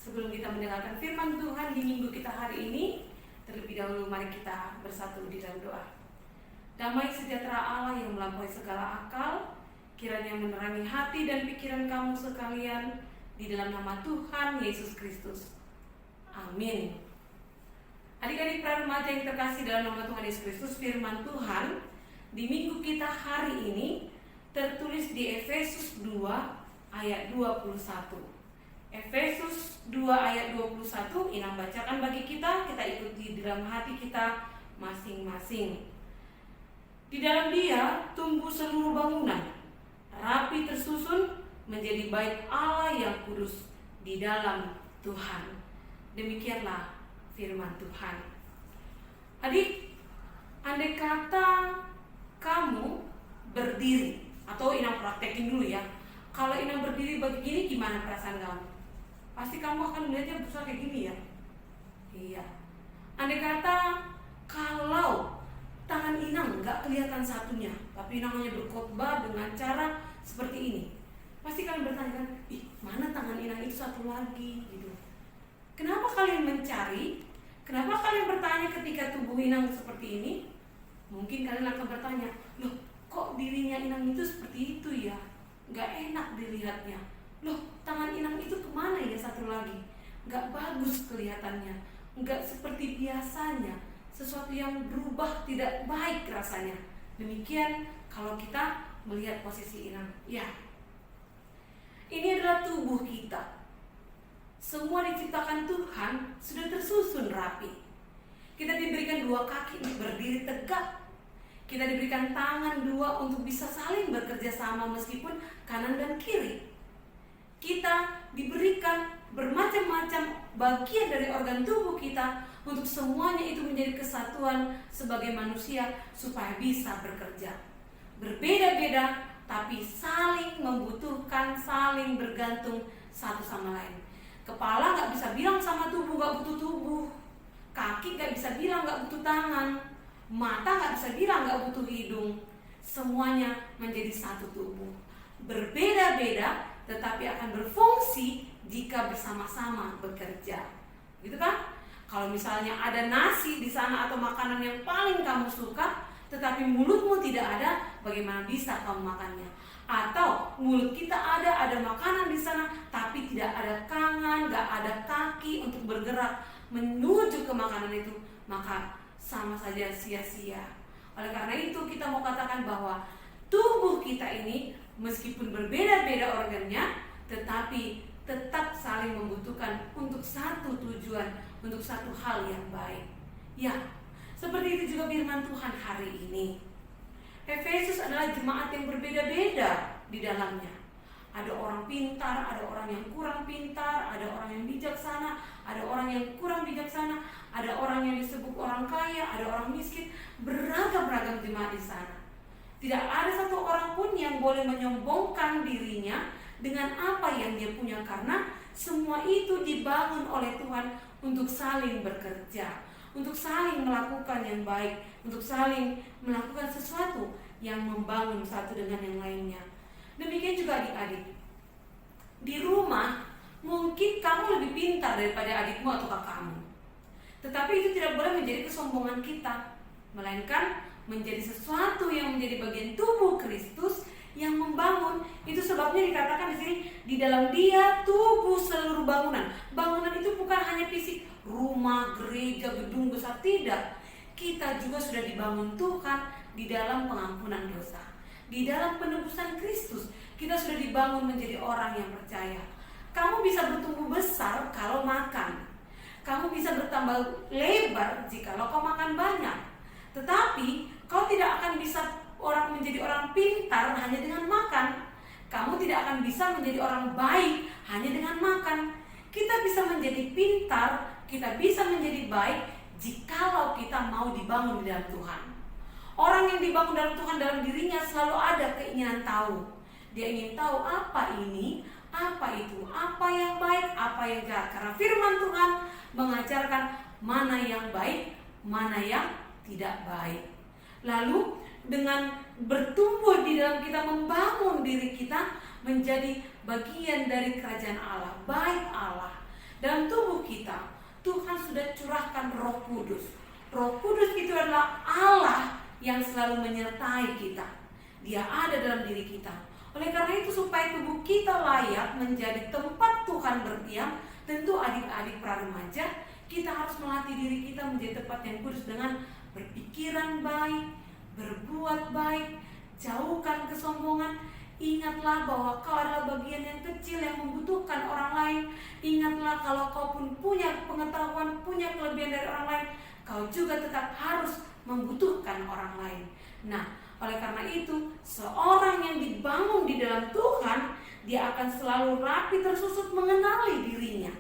Sebelum kita mendengarkan firman Tuhan di minggu kita hari ini, terlebih dahulu mari kita bersatu di dalam doa. Damai sejahtera Allah yang melampaui segala akal, kiranya menerangi hati dan pikiran kamu sekalian di dalam nama Tuhan Yesus Kristus. Amin. Adik-adik pra-remaja yang terkasih dalam nama Tuhan Yesus Kristus, firman Tuhan di minggu kita hari ini tertulis di Efesus 2 ayat 21. Efesus 2 ayat 21, Inang bacakan bagi kita ikuti di dalam hati kita masing-masing. Di dalam Dia tumbuh seluruh bangunan, rapi tersusun menjadi bait Allah yang kudus di dalam Tuhan. Demikianlah firman Tuhan. Adik, andai kata kamu berdiri, atau Inang praktekin dulu ya. Kalau Inang berdiri begini, gimana perasaan kamu? Pasti kamu akan melihatnya besar kayak gini ya. Iya. Andai kata kalau tangan Inang nggak kelihatan satunya, tapi Inang hanya berkhotbah dengan cara seperti ini, pasti kalian bertanya kan, ih mana tangan Inang itu satu lagi gitu. Kenapa kalian mencari? Kenapa kalian bertanya ketika tubuh Inang seperti ini? Mungkin kalian akan bertanya, loh kok dirinya Inang itu seperti itu ya? Nggak enak dilihatnya. Loh tangan Inang itu kemana ya satu lagi? Nggak bagus kelihatannya, nggak seperti biasanya, sesuatu yang berubah tidak baik rasanya. Demikian kalau kita melihat posisi Inang. Ya, ini adalah tubuh kita. Semua diciptakan Tuhan sudah tersusun rapi. Kita diberikan dua kaki untuk berdiri tegak. Kita diberikan tangan dua untuk bisa saling bekerja sama meskipun kanan dan kiri. Kita diberikan bermacam-macam bagian dari organ tubuh kita untuk semuanya itu menjadi kesatuan sebagai manusia supaya bisa bekerja. Berbeda-beda tapi saling membutuhkan, saling bergantung satu sama lain. Kepala gak bisa bilang sama tubuh gak butuh tubuh. Kaki gak bisa bilang gak butuh tangan. Mata gak bisa bilang gak butuh hidung. Semuanya menjadi satu tubuh. Berbeda-beda tetapi akan berfungsi jika bersama-sama bekerja. Gitu kan? Kalau misalnya ada nasi di sana atau makanan yang paling kamu suka, tetapi mulutmu tidak ada, bagaimana bisa kamu makannya? Atau mulut kita ada makanan di sana, tapi tidak ada tangan, gak ada kaki untuk bergerak menuju ke makanan itu, maka sama saja sia-sia. Oleh karena itu kita mau katakan bahwa tubuh kita ini meskipun berbeda-beda organnya, tetapi tetap saling membutuhkan untuk satu tujuan, untuk satu hal yang baik. Ya, seperti itu juga firman Tuhan hari ini. Efesus adalah jemaat yang berbeda-beda di dalamnya. Ada orang pintar, ada orang yang kurang pintar, ada orang yang bijaksana, ada orang yang kurang bijaksana, ada orang yang disebut orang kaya, ada orang miskin, beragam-ragam jemaat di sana. Tidak ada satu orang pun yang boleh menyombongkan dirinya dengan apa yang dia punya, karena semua itu dibangun oleh Tuhan untuk saling bekerja, untuk saling melakukan yang baik, untuk saling melakukan sesuatu yang membangun satu dengan yang lainnya. Demikian juga adik-adik. Di rumah mungkin kamu lebih pintar daripada adikmu atau kakakmu, tetapi itu tidak boleh menjadi kesombongan kita, melainkan menjadi sesuatu yang menjadi bagian tubuh Kristus yang membangun. Itu sebabnya dikatakan di sini, di dalam Dia tubuh seluruh bangunan. Bangunan itu bukan hanya fisik, rumah, gereja, gedung besar, tidak. Kita juga sudah dibangun Tuhan di dalam pengampunan dosa, di dalam penebusan Kristus. Kita sudah dibangun menjadi orang yang percaya. Kamu bisa bertumbuh besar kalau makan. Kamu bisa bertambah lebar jikalau kau makan banyak. Tetapi kau tidak akan bisa menjadi orang pintar hanya dengan makan. Kamu tidak akan bisa menjadi orang baik hanya dengan makan. Kita bisa menjadi pintar, kita bisa menjadi baik jikalau kita mau dibangun di dalam Tuhan. Orang yang dibangun dalam Tuhan, dalam dirinya selalu ada keinginan tahu. Dia ingin tahu apa ini, apa itu, apa yang baik, apa yang jahat. Karena firman Tuhan mengajarkan mana yang baik, mana yang tidak baik. Lalu dengan bertumbuh di dalam kita, membangun diri kita menjadi bagian dari kerajaan Allah, baik Allah. Dalam sudah curahkan Roh Kudus. Roh Kudus itu adalah Allah yang selalu menyertai kita. Dia ada dalam diri kita. Oleh karena itu, supaya tubuh kita layak menjadi tempat Tuhan berdiam, tentu adik-adik praremaja, kita harus melatih diri kita menjadi tempat yang kudus dengan berpikiran baik, berbuat baik, jauhkan kesombongan. Ingatlah bahwa kau adalah bagian yang kecil yang membutuhkan orang lain. Ingatlah kalau kau pun punya pengetahuan, punya kelebihan dari orang lain, kau juga tetap harus membutuhkan orang lain. Nah, oleh karena itu, seorang yang dibangun di dalam Tuhan, dia akan selalu rapi tersusun mengenali dirinya.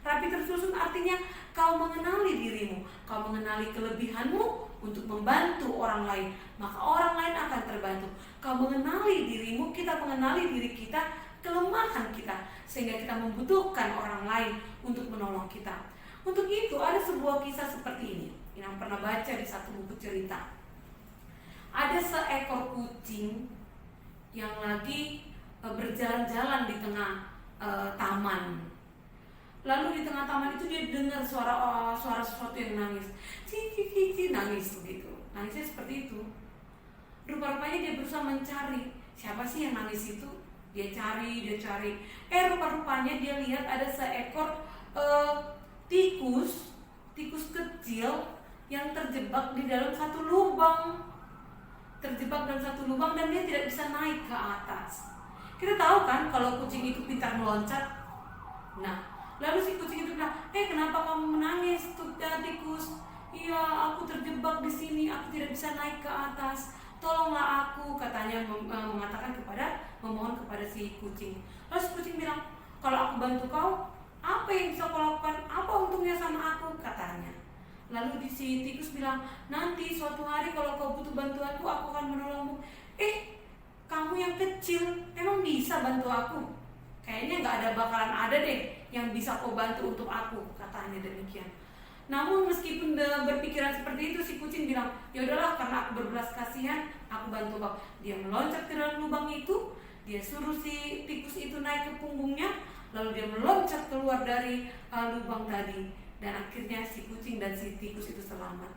Rapi tersusun artinya kau mengenali dirimu, kau mengenali kelebihanmu untuk membantu orang lain, maka orang lain akan terbantu. Kau mengenali dirimu, kita mengenali diri kita, kelemahan kita, sehingga kita membutuhkan orang lain untuk menolong kita. Untuk itu ada sebuah kisah seperti ini yang pernah baca di satu buku cerita. Ada seekor kucing yang lagi berjalan-jalan di tengah taman. Lalu di tengah taman itu dia dengar suara sesuatu yang nangis, cici nangis begitu. Nangisnya seperti itu. Rupa-rupanya dia berusaha mencari siapa sih yang nangis itu. Dia cari. Rupa-rupanya dia lihat ada seekor tikus kecil yang terjebak di dalam satu lubang. Dan dia tidak bisa naik ke atas. Kita tahu kan kalau kucing itu pintar meloncat. Nah, lalu si kucing itu bilang, kenapa kamu menangis, tikus? Iya, aku terjebak di sini, aku tidak bisa naik ke atas. Tolonglah aku, katanya memohon kepada si kucing. Lalu si kucing bilang, kalau aku bantu kau, apa yang bisa kau lakukan? Apa untungnya sama aku? Katanya. Lalu si tikus bilang, nanti suatu hari kalau kau butuh bantuanku, aku akan menolongmu. Kamu yang kecil, emang bisa bantu aku? Kayaknya gak bakalan ada deh yang bisa kau bantu untuk aku, katanya demikian. Namun meskipun berpikiran seperti itu, si kucing bilang, ya udahlah, karena aku berbelas kasihan, aku bantu kau. Dia meloncat ke dalam lubang itu, dia suruh si tikus itu naik ke punggungnya, lalu dia meloncat keluar dari lubang tadi, dan akhirnya si kucing dan si tikus itu selamat.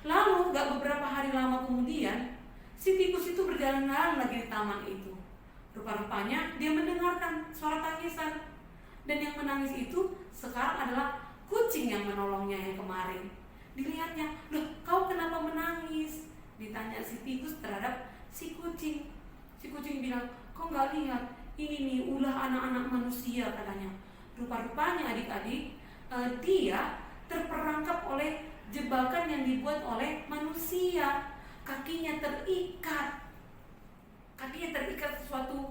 Lalu gak beberapa hari lama kemudian, si tikus itu berjalan-jalan lagi di taman itu. Rupa-rupanya dia mendengarkan suara tangisan, dan yang menangis itu sekarang adalah kucing yang menolongnya yang kemarin. Dilihatnya, loh, kau kenapa menangis? Ditanya si tikus terhadap si kucing. Si kucing bilang, kau nggak lihat? Ini nih ulah anak-anak manusia, katanya. Rupa-rupanya adik-adik, dia terperangkap oleh jebakan yang dibuat oleh manusia. Kakinya terikat sesuatu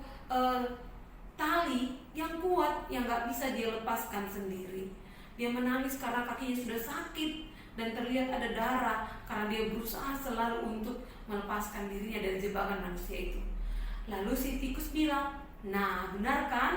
tali yang kuat yang gak bisa dia lepaskan sendiri. Dia menangis karena kakinya sudah sakit dan terlihat ada darah karena dia berusaha selalu untuk melepaskan dirinya dari jebakan manusia itu. Lalu si tikus bilang, nah benar kan,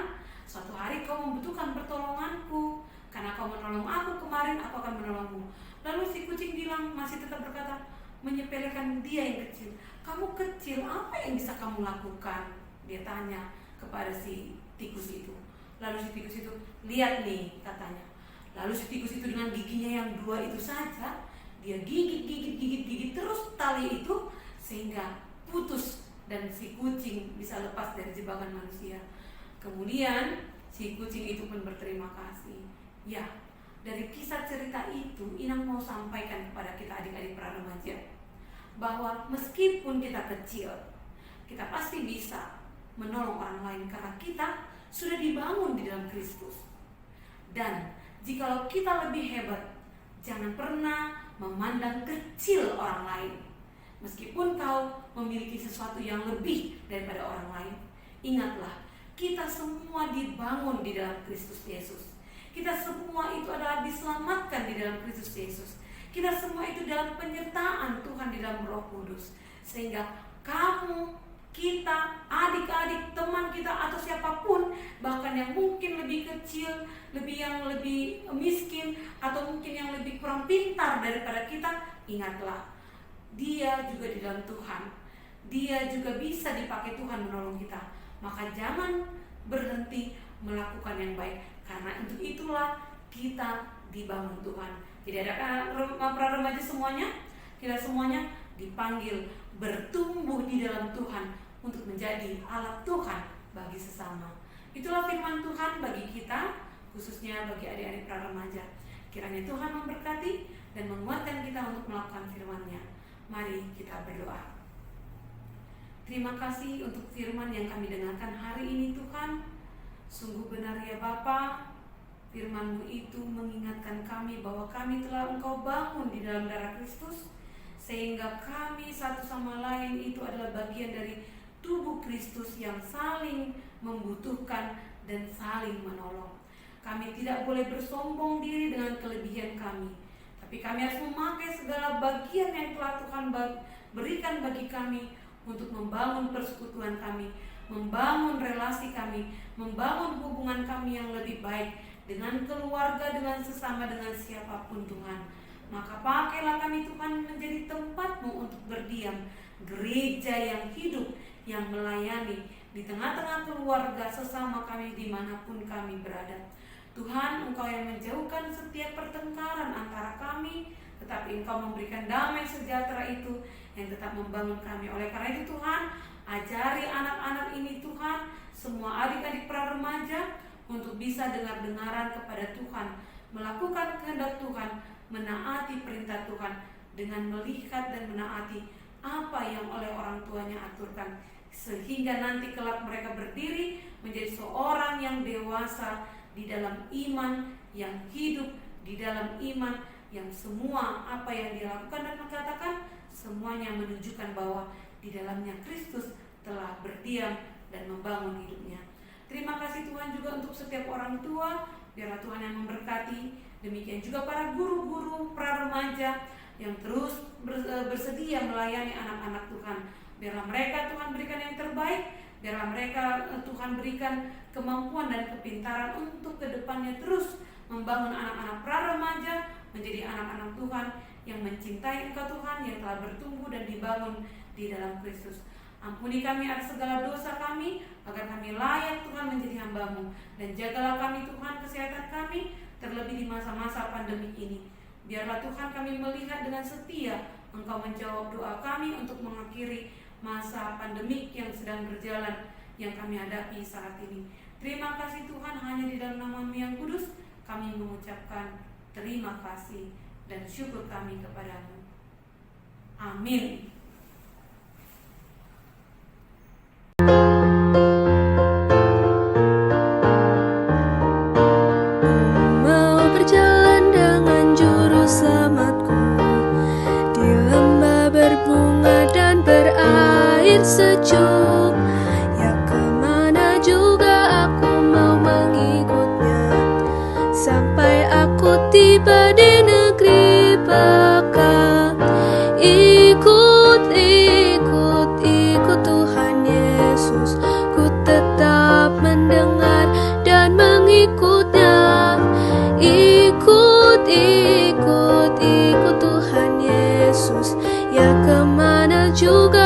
suatu hari kau membutuhkan pertolonganku, karena kau menolong aku kemarin, aku akan menolongmu. Lalu si kucing bilang, masih tetap berkata, menyepelekan dia yang kecil. Kamu kecil, apa yang bisa kamu lakukan? Dia tanya kepada si tikus itu. Lalu si tikus itu, lihat nih, katanya. Lalu si tikus itu dengan giginya yang dua itu saja, dia gigit terus tali itu sehingga putus dan si kucing bisa lepas dari jebakan manusia. Kemudian si kucing itu pun berterima kasih. Ya, dari kisah cerita itu Inang mau sampaikan kepada kita adik-adik praremaja bahwa meskipun kita kecil, kita pasti bisa menolong orang lain karena kita sudah dibangun di dalam Kristus. Dan jikalau kita lebih hebat, jangan pernah memandang kecil orang lain. Meskipun kau memiliki sesuatu yang lebih daripada orang lain, ingatlah, kita semua dibangun di dalam Kristus Yesus. Kita semua itu adalah diselamatkan di dalam Kristus Yesus. Kita semua itu dalam penyertaan Tuhan di dalam Roh Kudus. Sehingga kamu, kita, adik-adik, teman kita atau siapapun, bahkan yang mungkin lebih kecil, yang lebih miskin, atau mungkin yang lebih kurang pintar daripada kita, ingatlah, dia juga di dalam Tuhan. Dia juga bisa dipakai Tuhan menolong kita. Maka jangan berhenti melakukan yang baik, karena untuk itulah kita dibangun Tuhan. Jadi ada para remaja semuanya, kita semuanya dipanggil bertumbuh di dalam Tuhan untuk menjadi alat Tuhan bagi sesama. Itulah firman Tuhan bagi kita, khususnya bagi adik-adik para remaja. Kiranya Tuhan memberkati dan menguatkan kita untuk melakukan firman-Nya. Mari kita berdoa. Terima kasih untuk firman yang kami dengarkan hari ini Tuhan. Sungguh benar ya Bapa, firman-Mu itu mengingatkan kami bahwa kami telah Engkau bangun di dalam darah Kristus, sehingga kami satu sama lain itu adalah bagian dari tubuh Kristus yang saling membutuhkan dan saling menolong. Kami tidak boleh bersombong diri dengan kelebihan kami, tapi kami harus memakai segala bagian yang telah Tuhan berikan bagi kami untuk membangun persekutuan kami, membangun relasi kami, membangun hubungan kami yang lebih baik dengan keluarga, dengan sesama, dengan siapapun Tuhan. Maka pakailah kami Tuhan menjadi tempat-Mu untuk berdiam, gereja yang hidup, yang melayani di tengah-tengah keluarga sesama kami dimanapun kami berada. Tuhan, Engkau yang menjauhkan setiap pertengkaran antara kami, tetapi Engkau memberikan damai sejahtera itu yang tetap membangun kami. Oleh karena itu Tuhan, ajari anak-anak ini Tuhan, semua adik-adik pra remaja untuk bisa dengar-dengaran kepada Tuhan, melakukan kehendak Tuhan, menaati perintah Tuhan dengan melihat dan menaati apa yang oleh orang tuanya aturkan, sehingga nanti kelak mereka berdiri menjadi seorang yang dewasa di dalam iman, yang hidup di dalam iman, yang semua apa yang dia lakukan dan mengatakan semuanya menunjukkan bahwa di dalamnya Kristus telah berdiam dan membangun hidupnya. Terima kasih Tuhan juga untuk setiap orang tua, biarlah Tuhan yang memberkati. Demikian juga para guru-guru pra remaja yang terus bersedia melayani anak-anak Tuhan. Biarlah mereka Tuhan berikan yang terbaik, biarlah mereka Tuhan berikan kemampuan dan kepintaran untuk kedepannya terus membangun anak-anak pra remaja menjadi anak-anak Tuhan yang mencintai Engkau Tuhan, yang telah bertumbuh dan dibangun di dalam Kristus. Ampuni kami atas segala dosa kami, agar kami layak Tuhan menjadi hamba-Mu. Dan jagalah kami Tuhan kesehatan kami, terlebih di masa-masa pandemi ini. Biarlah Tuhan kami melihat dengan setia Engkau menjawab doa kami untuk mengakhiri masa pandemik yang sedang berjalan, yang kami hadapi saat ini. Terima kasih Tuhan, hanya di dalam nama-Mu yang kudus kami mengucapkan terima kasih dan syukur kami kepadamu. Amin. Mau berjalan dengan juru selamatku di lembah berbunga dan berair sejuk. Ya kemana juga aku mau mengikutnya, sampai aku tiba di negeri baka. Ikut Tuhan Yesus, ku tetap mendengar dan mengikutnya. Ikut Tuhan Yesus, ya kemana juga